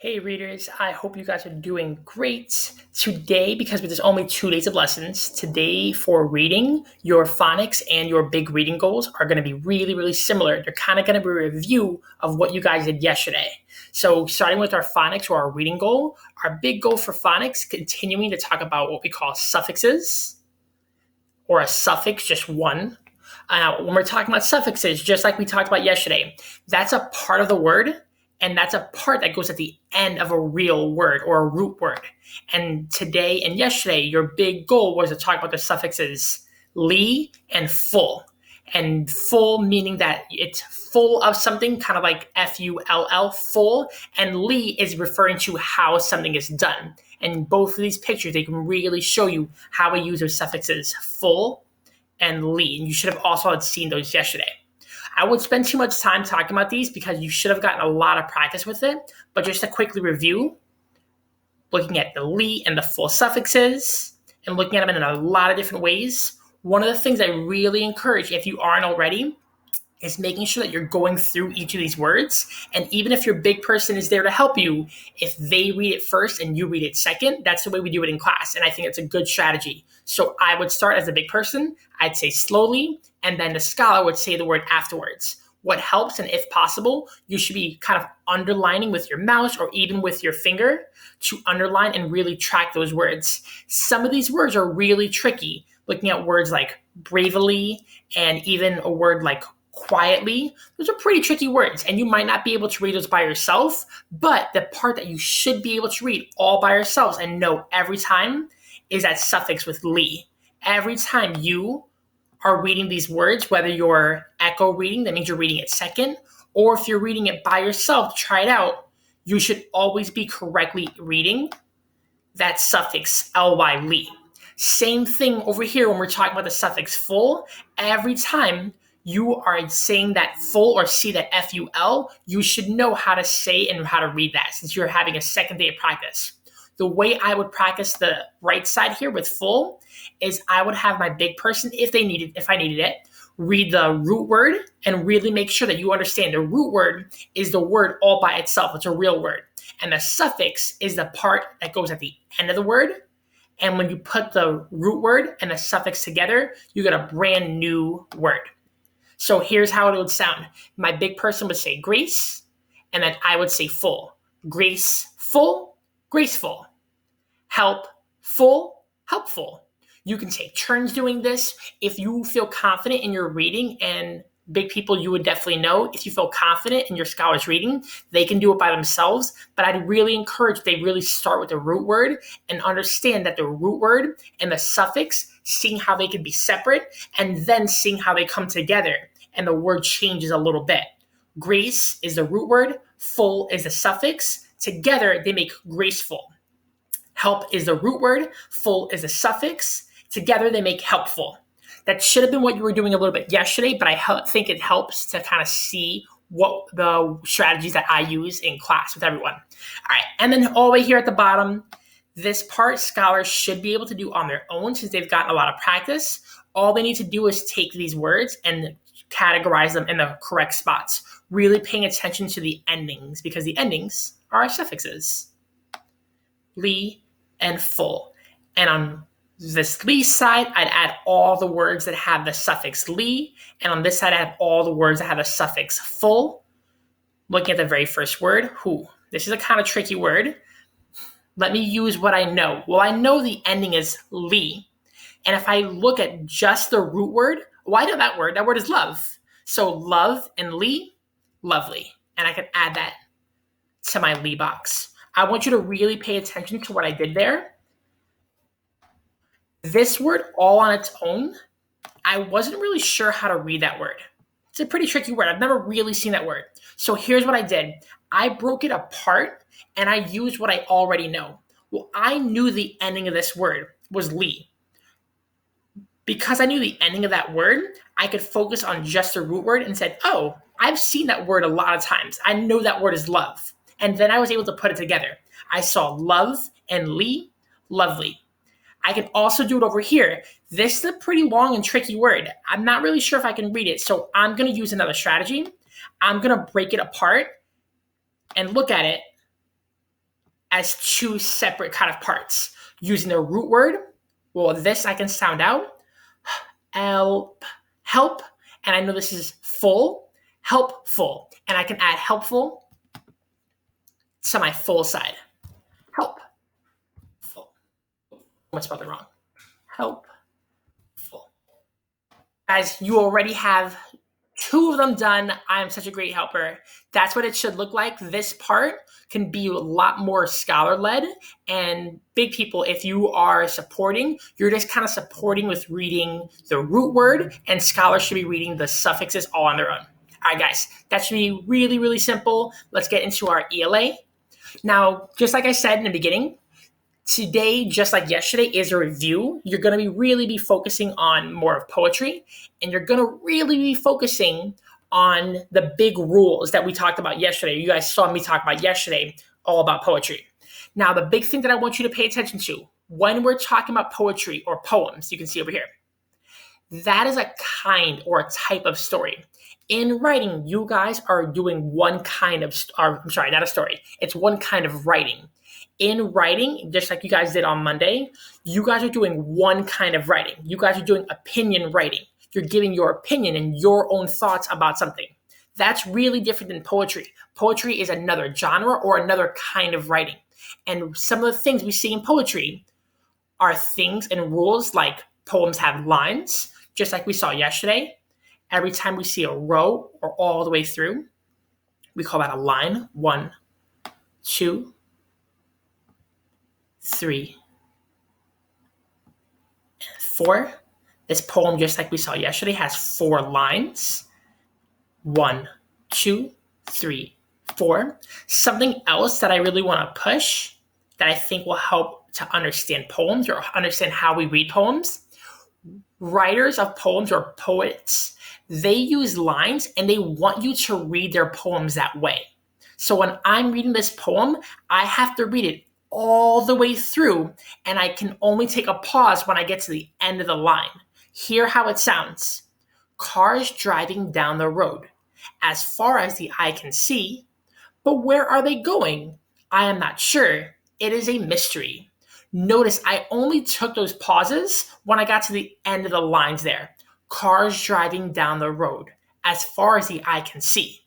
Hey readers, I hope you guys are doing great. Today, because there's only 2 days of lessons, today for reading, your phonics and your big reading goals are going to be really similar. They're kind of going to be a review of what you guys did yesterday. So starting with our phonics or our reading goal, our big goal for phonics, continuing to talk about what we call suffixes, or a suffix, just one. When we're talking about suffixes, just like we talked about yesterday, that's a part of the word, and that's a part that goes at the end of a real word or a root word. And today and yesterday, your big goal was to talk about the suffixes li and full. And full meaning that it's full of something, kind of like full, full. And li is referring to how something is done. And both of these pictures, they can really show you how we use those suffixes full and li. And you should have also had seen those yesterday. I won't spend too much time talking about these because you should have gotten a lot of practice with it. But just to quickly review, looking at the li and the full suffixes and looking at them in a lot of different ways, one of the things I really encourage, if you aren't already, is making sure that you're going through each of these words. And even if your big person is there to help you, if they read it first and you read it second, that's the way we do it in class. And I think it's a good strategy. So I would start as a big person, I'd say slowly, and then the scholar would say the word afterwards. What helps, and if possible, you should be kind of underlining with your mouse or even with your finger to underline and really track those words. Some of these words are really tricky, looking at words like bravely and even a word like quietly. Those are pretty tricky words, and you might not be able to read those by yourself, but the part that you should be able to read all by yourselves and know every time is that suffix with li. Every time you are reading these words, whether you're echo reading, that means you're reading it second, or if you're reading it by yourself, try it out, you should always be correctly reading that suffix ly, li. Same thing over here when we're talking about the suffix full. Every time you are saying that full or see that ful, you should know how to say and how to read that since you're having a second day of practice. The way I would practice the right side here with full is I would have my big person, if I needed it, read the root word and really make sure that you understand the root word is the word all by itself. It's a real word. And the suffix is the part that goes at the end of the word. And when you put the root word and the suffix together, you get a brand new word. So here's how it would sound. My big person would say grace, and then I would say full. Graceful, graceful. Help, full, helpful. You can take turns doing this. If you feel confident in your reading, and big people you would definitely know, if you feel confident in your scholar's reading, they can do it by themselves. But I'd really encourage they really start with the root word and understand that the root word and the suffix, seeing how they can be separate, and then seeing how they come together. And the word changes a little bit. Grace is the root word, full is the suffix. Together, they make graceful. Help is the root word, full is the suffix. Together, they make helpful. That should have been what you were doing a little bit yesterday, but I think it helps to kind of see what the strategies that I use in class with everyone. All right, and then all the way here at the bottom, this part scholars should be able to do on their own since they've gotten a lot of practice. All they need to do is take these words and categorize them in the correct spots, really paying attention to the endings because the endings are our suffixes, li and full. And on this li side, I'd add all the words that have the suffix li, and on this side, I have all the words that have the suffix full. Looking at the very first word, who. This is a kind of tricky word. Let me use what I know. Well, I know the ending is li, and if I look at just the root word, well, I know that word. That word is love. So love and li, lovely. And I can add that to my li box. I want you to really pay attention to what I did there. This word all on its own, I wasn't really sure how to read that word. It's a pretty tricky word. I've never really seen that word. So here's what I did. I broke it apart and I used what I already know. Well, I knew the ending of this word was li. Because I knew the ending of that word, I could focus on just the root word and said, oh, I've seen that word a lot of times. I know that word is love. And then I was able to put it together. I saw love and li, lovely. I can also do it over here. This is a pretty long and tricky word. I'm not really sure if I can read it, so I'm going to use another strategy. I'm going to break it apart and look at it as two separate kind of parts. Using the root word, well, this I can sound out, help, help, and I know this is full, helpful, and I can add helpful to my full side. Help, full. I spelled it wrong. Help, full. As you already have 2 of them done, I am such a great helper. That's what it should look like. This part can be a lot more scholar-led, and big people, if you are supporting, you're just kind of supporting with reading the root word, and scholars should be reading the suffixes all on their own. All right, guys, that should be really, really simple. Let's get into our ELA. Now, just like I said in the beginning, today, just like yesterday, is a review. You're going to really be focusing on more of poetry, and you're going to really be focusing on the big rules that we talked about yesterday. You guys saw me talk about yesterday, all about poetry. Now, the big thing that I want you to pay attention to when we're talking about poetry or poems, you can see over here, that is a kind or a type of story. In writing, you guys are doing one kind of, I'm sorry, not a story. It's one kind of writing. In writing, just like you guys did on Monday, you guys are doing one kind of writing. You guys are doing opinion writing. You're giving your opinion and your own thoughts about something. That's really different than poetry. Poetry is another genre or another kind of writing. And some of the things we see in poetry are things and rules like poems have lines, just like we saw yesterday. Every time we see a row or all the way through, we call that a line. 1, 2, 3, 4. This poem, just like we saw yesterday, has 4 lines. 1, 2, 3, 4. Something else that I really want to push that I think will help to understand poems or understand how we read poems. Writers of poems or poets, they use lines and they want you to read their poems that way. So when I'm reading this poem, I have to read it all the way through, and I can only take a pause when I get to the end of the line. Hear how it sounds. Cars driving down the road, as far as the eye can see, but where are they going? I am not sure. It is a mystery. Notice I only took those pauses when I got to the end of the lines there. Cars driving down the road, as far as the eye can see.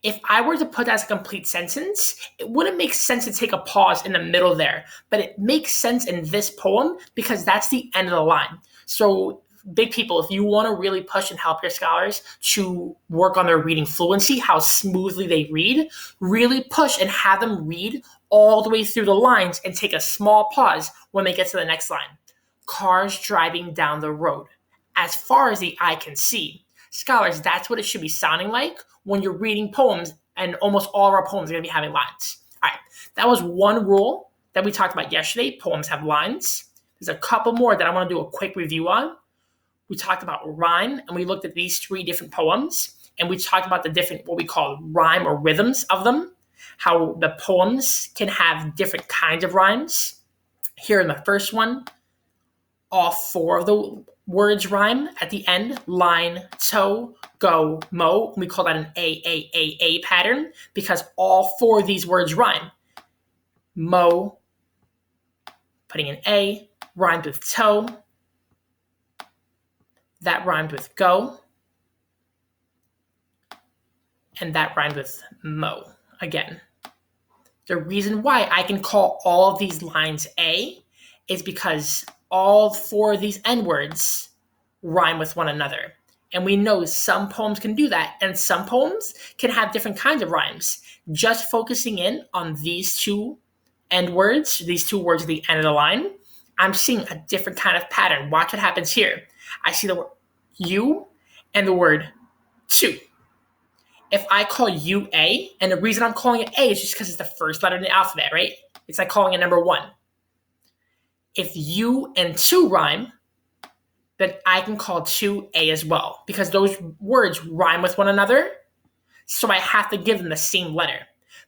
If I were to put that as a complete sentence, it wouldn't make sense to take a pause in the middle there, but it makes sense in this poem because that's the end of the line. So big people, if you want to really push and help your scholars to work on their reading fluency, how smoothly they read, really push and have them read all the way through the lines and take a small pause when they get to the next line. Cars driving down the road, as far as the eye can see. Scholars, that's what it should be sounding like when you're reading poems, and almost all of our poems are going to be having lines. All right, that was one rule that we talked about yesterday. Poems have lines. There's a couple more that I want to do a quick review on. We talked about rhyme, and we looked at these 3 different poems, and we talked about the different, what we call rhyme or rhythms of them, how the poems can have different kinds of rhymes. Here in the first one, all 4 of the words rhyme at the end. Line, toe, go, mo. We call that an A pattern because all 4 of these words rhyme. Mo, putting an A, rhymed with toe. That rhymed with go. And that rhymed with mo again. The reason why I can call all of these lines A is because all 4 of these N words rhyme with one another. And we know some poems can do that, and some poems can have different kinds of rhymes. Just focusing in on these 2 end words, these 2 words at the end of the line, I'm seeing a different kind of pattern. Watch what happens here. I see the word you and the word to. If I call you A, and the reason I'm calling it A is just because it's the first letter in the alphabet, right? It's like calling it number 1. If you and to rhyme, then I can call to A as well because those words rhyme with one another. So I have to give them the same letter.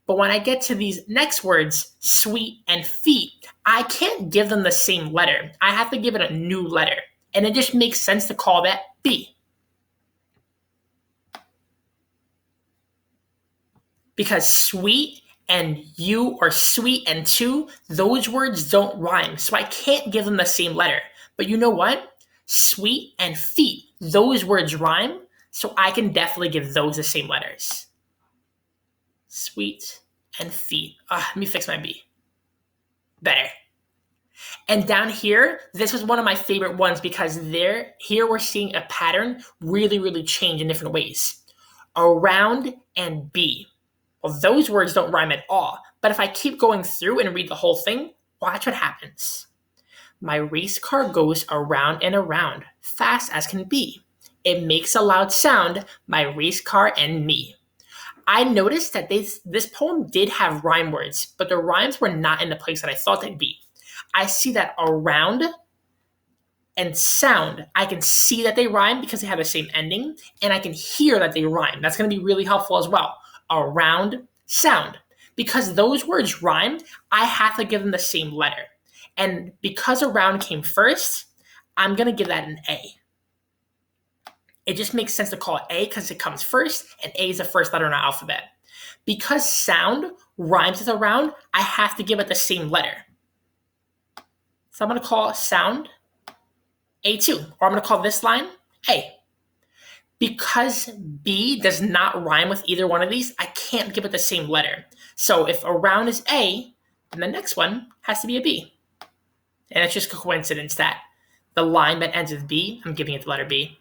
But when I get to these next words, sweet and feet, I can't give them the same letter. I have to give it a new letter. And it just makes sense to call that B. Because sweet and you or sweet and to, those words don't rhyme. So I can't give them the same letter. But you know what? Sweet and feet, those words rhyme. So I can definitely give those the same letters. Sweet and feet. Let me fix my B. Better. And down here, this was one of my favorite ones because here we're seeing a pattern really, really change in different ways. Around and be. Well, those words don't rhyme at all. But if I keep going through and read the whole thing, watch what happens. My race car goes around and around, fast as can be. It makes a loud sound, my race car and me. I noticed that this poem did have rhyme words, but the rhymes were not in the place that I thought they'd be. I see that around and sound, I can see that they rhyme because they have the same ending, and I can hear that they rhyme. That's going to be really helpful as well. Around, sound. Because those words rhyme, I have to give them the same letter. And because around came first, I'm going to give that an A. It just makes sense to call it A because it comes first, and A is the first letter in our alphabet. Because sound rhymes with around, I have to give it the same letter. So I'm going to call sound A2, or I'm going to call this line A. Because B does not rhyme with either one of these, I can't give it the same letter. So if around is A, then the next one has to be a B. And it's just a coincidence that the line that ends with B, I'm giving it the letter B.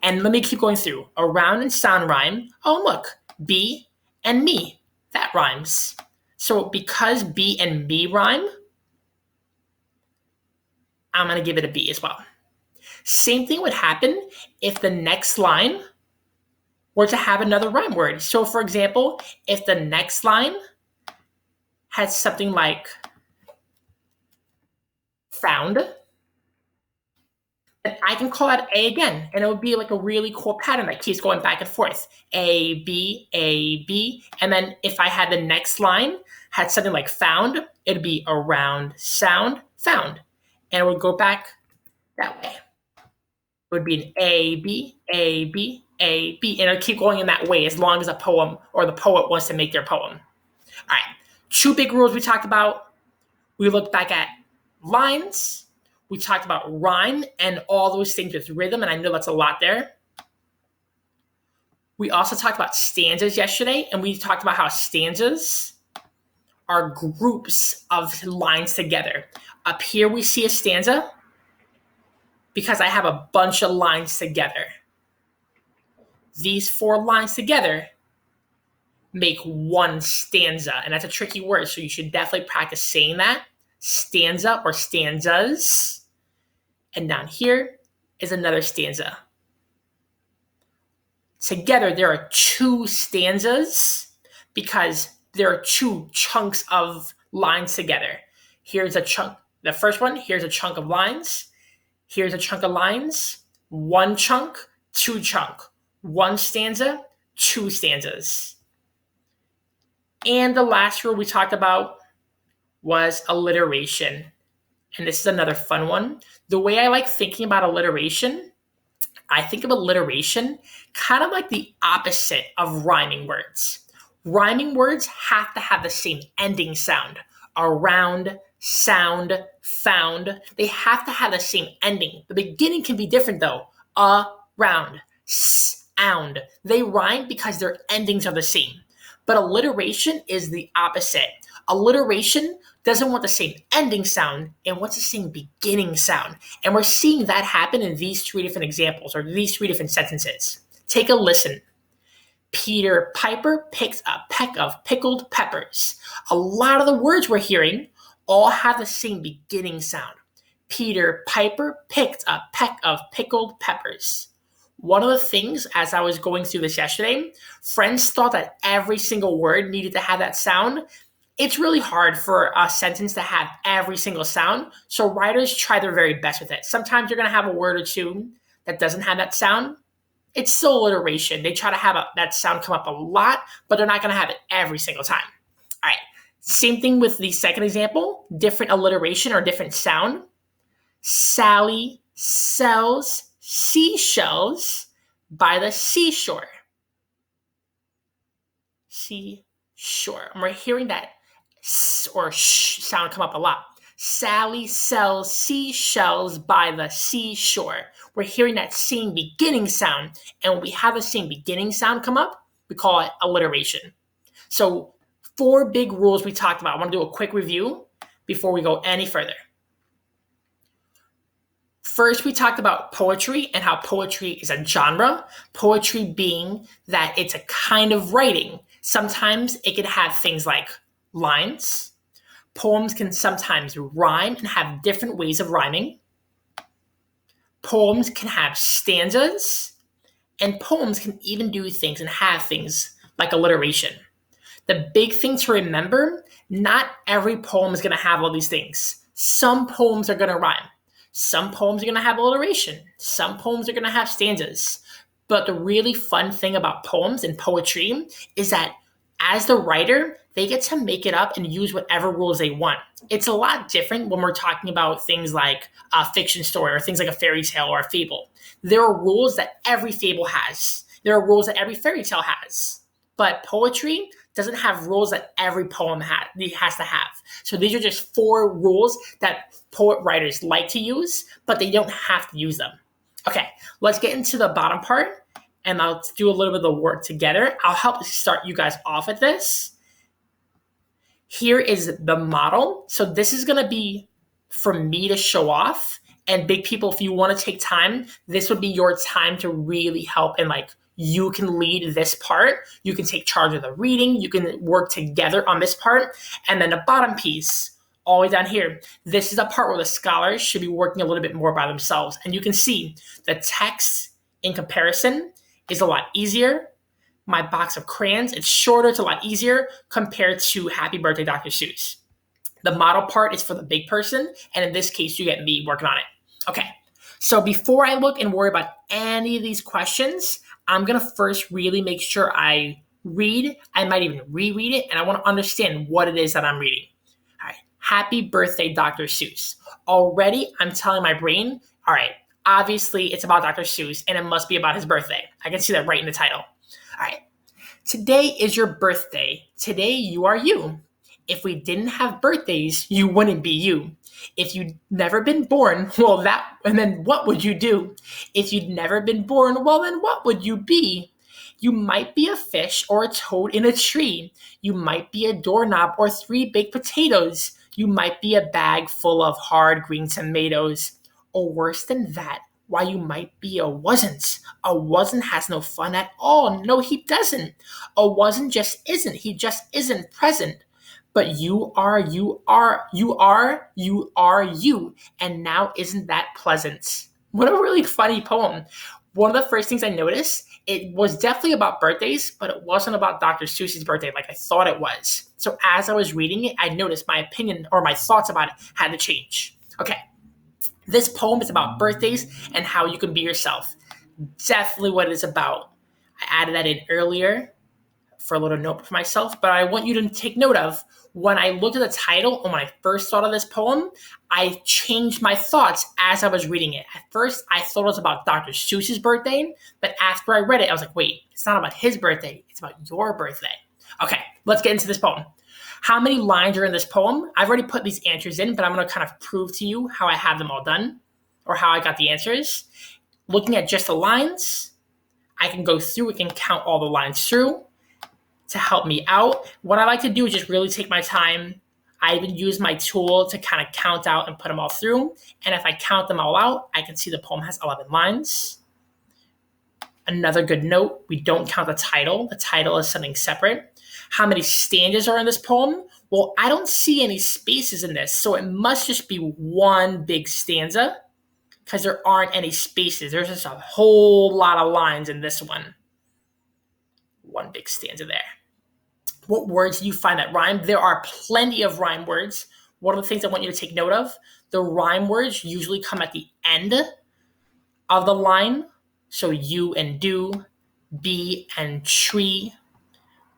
And let me keep going through. Around and sound rhyme. Oh, look, B and me. That rhymes. So because B and me rhyme, I'm going to give it a B as well. Same thing would happen if the next line were to have another rhyme word. So for example, if the next line had something like found, then I can call out A again, and it would be like a really cool pattern that keeps going back and forth. A, B, and then if I had the next line had something like found, it'd be around, sound, found. And it would go back that way. It would be an A, B, and it would keep going in that way as long as a poem or the poet wants to make their poem. All right, 2 big rules we talked about. We looked back at lines. We talked about rhyme and all those things with rhythm, and I know that's a lot there. We also talked about stanzas yesterday, and we talked about how stanzas are groups of lines together. Up here we see a stanza because I have a bunch of lines together. These 4 lines together make one stanza, and that's a tricky word, so you should definitely practice saying that. Stanza or stanzas. And down here is another stanza. Together, there are 2 stanzas because there are 2 chunks of lines together. Here's a chunk. The first one, here's a chunk of lines. Here's a chunk of lines. 1 chunk, 2 chunk. 1 stanza, 2 stanzas. And the last rule we talked about was alliteration. And this is another fun one. The way I like thinking about alliteration, I think of alliteration kind of like the opposite of rhyming words. Rhyming words have to have the same ending sound. Around, sound, found. They have to have the same ending. The beginning can be different though. Around, sound. They rhyme because their endings are the same. But alliteration is the opposite. Alliteration doesn't want the same ending sound, it wants the same beginning sound. And we're seeing that happen in these 3 different examples, or these 3 different sentences. Take a listen. Peter Piper picked a peck of pickled peppers. A lot of the words we're hearing all have the same beginning sound. Peter Piper picked a peck of pickled peppers. One of the things, as I was going through this yesterday, friends thought that every single word needed to have that sound. It's really hard for a sentence to have every single sound, so writers try their very best with it. Sometimes you're going to have a word or two that doesn't have that sound. It's still alliteration. They try to have that sound come up a lot, but they're not going to have it every single time. All right, same thing with the second example, different alliteration or different sound. Sally sells seashells by the seashore. Seashore. seashore. And we're hearing that s or sh sound come up a lot. Sally sells seashells by the seashore. We're hearing that same beginning sound. And when we have the same beginning sound come up, we call it alliteration. So 4 big rules we talked about. I want to do a quick review before we go any further. First, we talked about poetry and how poetry is a genre. Poetry being that it's a kind of writing. Sometimes it can have things like lines. Poems can sometimes rhyme and have different ways of rhyming. Poems can have stanzas. And poems can even do things and have things like alliteration. The big thing to remember, not every poem is going to have all these things. Some poems are going to rhyme. Some poems are going to have alliteration. Some poems are going to have stanzas. But the really fun thing about poems and poetry is that as the writer, they get to make it up and use whatever rules they want. It's a lot different when we're talking about things like a fiction story or things like a fairy tale or a fable. There are rules that every fable has. There are rules that every fairy tale has. But poetry doesn't have rules that every poem has to have. So these are just 4 rules that poet writers like to use, but they don't have to use them. Okay, let's get into the bottom part, and I'll do a little bit of the work together. I'll help start you guys off at this. Here is the model. So this is going to be for me to show off. And big people, if you want to take time, this would be your time to really help and you can lead this part. You can take charge of the reading. You can work together on this part. And then the bottom piece, all the way down here, this is a part where the scholars should be working a little bit more by themselves. And you can see the text in comparison is a lot easier. My box of crayons, it's shorter, it's a lot easier compared to Happy Birthday, Dr. Seuss. The model part is for the big person, and in this case, you get me working on it. Okay, so before I look and worry about any of these questions, I'm going to first really make sure I read. I might even reread it, and I want to understand what it is that I'm reading. All right, Happy Birthday, Dr. Seuss. Already, I'm telling my brain, all right, obviously it's about Dr. Seuss, and it must be about his birthday. I can see that right in the title. All right, today is your birthday. Today you are you. If we didn't have birthdays, you wouldn't be you. If you'd never been born, and then what would you do? If you'd never been born, then what would you be? You might be a fish or a toad in a tree. You might be a doorknob or 3 baked potatoes. You might be a bag full of hard green tomatoes. Or worse than that, why you might be a wasn't. A wasn't has no fun at all. No, he doesn't. A wasn't just isn't. He just isn't present. But you are you. And now isn't that pleasant? What a really funny poem. One of the first things I noticed, it was definitely about birthdays, but it wasn't about Dr. Seuss's birthday like I thought it was. So as I was reading it, I noticed my opinion or my thoughts about it had to change. Okay, this poem is about birthdays and how you can be yourself. Definitely what it is about. I added that in earlier for a little note for myself, but I want you to take note of when I looked at the title and when I first thought of this poem, I changed my thoughts as I was reading it. At first, I thought it was about Dr. Seuss's birthday, but after I read it, I was like, wait, it's not about his birthday, it's about your birthday. Okay, let's get into this poem. How many lines are in this poem? I've already put these answers in, but I'm going to kind of prove to you how I have them all done or how I got the answers. Looking at just the lines, I can go through, we can count all the lines through to help me out. What I like to do is just really take my time. I even use my tool to kind of count out and put them all through. And if I count them all out, I can see the poem has 11 lines. Another good note, we don't count the title. The title is something separate. How many stanzas are in this poem? Well, I don't see any spaces in this, so it must just be one big stanza because there aren't any spaces. There's just a whole lot of lines in this one. One big stanza there. What words do you find that rhyme? There are plenty of rhyme words. One of the things I want you to take note of, the rhyme words usually come at the end of the line. So you and do, bee and tree,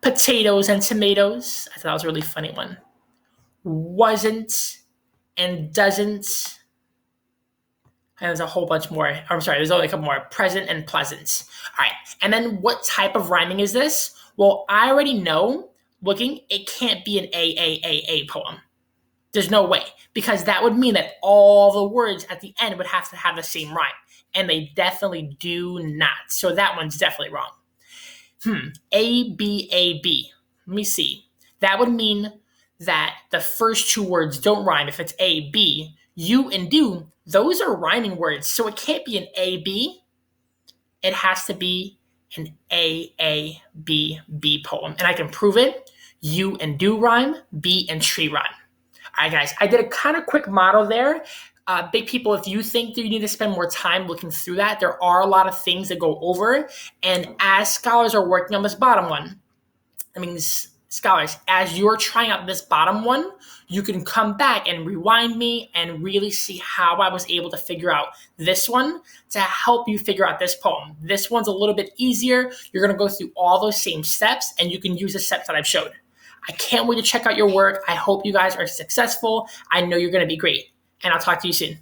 potatoes and tomatoes. I thought that was a really funny one. Wasn't and doesn't. And there's a whole bunch more. I'm sorry, there's only a couple more. Present and pleasant. All right. And then what type of rhyming is this? Well, I already know looking, it can't be an A poem. There's no way, because that would mean that all the words at the end would have to have the same rhyme, and they definitely do not. So that one's definitely wrong. A, B. Let me see. That would mean that the first two words don't rhyme if it's A, B. You and do, those are rhyming words, so it can't be an A, B. It has to be an A, B poem. And I can prove it. You and do rhyme, B and tree rhyme. All right, guys, I did a kind of quick model there. Big people, if you think that you need to spend more time looking through that, there are a lot of things that go over. And as scholars are working on this bottom one, scholars, as you're trying out this bottom one, you can come back and rewind me and really see how I was able to figure out this one to help you figure out this poem. This one's a little bit easier. You're going to go through all those same steps, and you can use the steps that I've showed. I can't wait to check out your work. I hope you guys are successful. I know you're going to be great, and I'll talk to you soon.